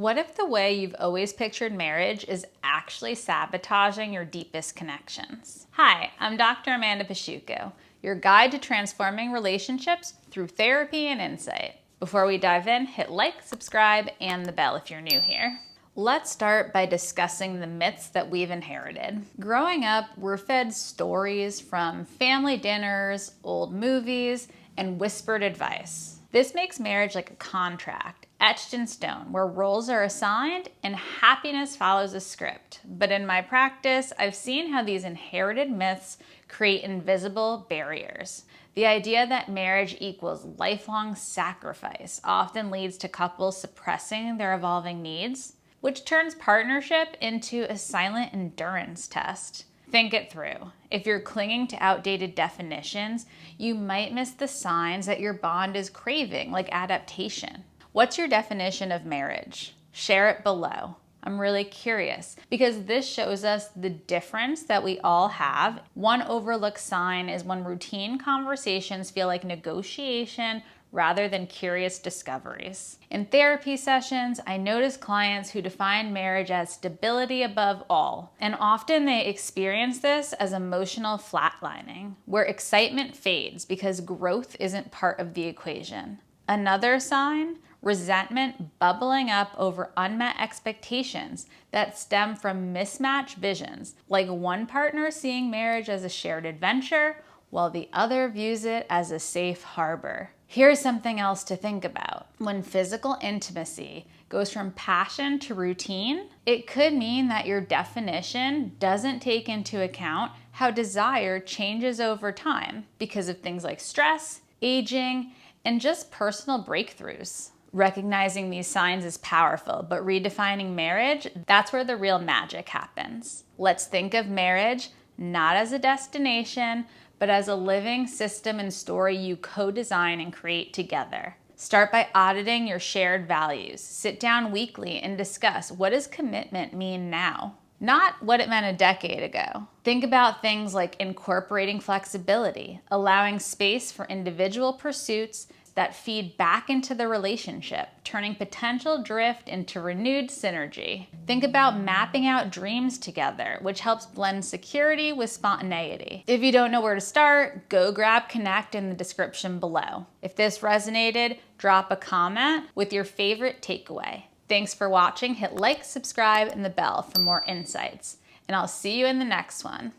What if the way you've always pictured marriage is actually sabotaging your deepest connections? Hi, I'm Dr. Amanda Pasciucco, your guide to transforming relationships through therapy and insight. Before we dive in, hit like, subscribe, and the bell if you're new here. Let's start by discussing the myths that we've inherited. Growing up, we're fed stories from family dinners, old movies, and whispered advice. This makes marriage like a contract, etched in stone, where roles are assigned and happiness follows a script. But in my practice, I've seen how these inherited myths create invisible barriers. The idea that marriage equals lifelong sacrifice often leads to couples suppressing their evolving needs, which turns partnership into a silent endurance test. Think it through. If you're clinging to outdated definitions, you might miss the signs that your bond is craving, like adaptation. What's your definition of marriage? Share it below. I'm really curious because this shows us the difference that we all have. One overlooked sign is when routine conversations feel like negotiation rather than curious discoveries. In therapy sessions, I notice clients who define marriage as stability above all, and often they experience this as emotional flatlining, where excitement fades because growth isn't part of the equation. Another sign, resentment bubbling up over unmet expectations that stem from mismatched visions, like one partner seeing marriage as a shared adventure while the other views it as a safe harbor. Here's something else to think about. When physical intimacy goes from passion to routine, it could mean that your definition doesn't take into account how desire changes over time because of things like stress, aging, and just personal breakthroughs. Recognizing these signs is powerful, but redefining marriage, that's where the real magic happens. Let's think of marriage not as a destination, but as a living system and story you co-design and create together. Start by auditing your shared values. Sit down weekly and discuss, what does commitment mean now? Not what it meant a decade ago. Think about things like incorporating flexibility, allowing space for individual pursuits that feed back into the relationship, turning potential drift into renewed synergy. Think about mapping out dreams together, which helps blend security with spontaneity. If you don't know where to start, go grab Connect in the description below. If this resonated, drop a comment with your favorite takeaway. Thanks for watching. Hit like, subscribe, and the bell for more insights. And I'll see you in the next one.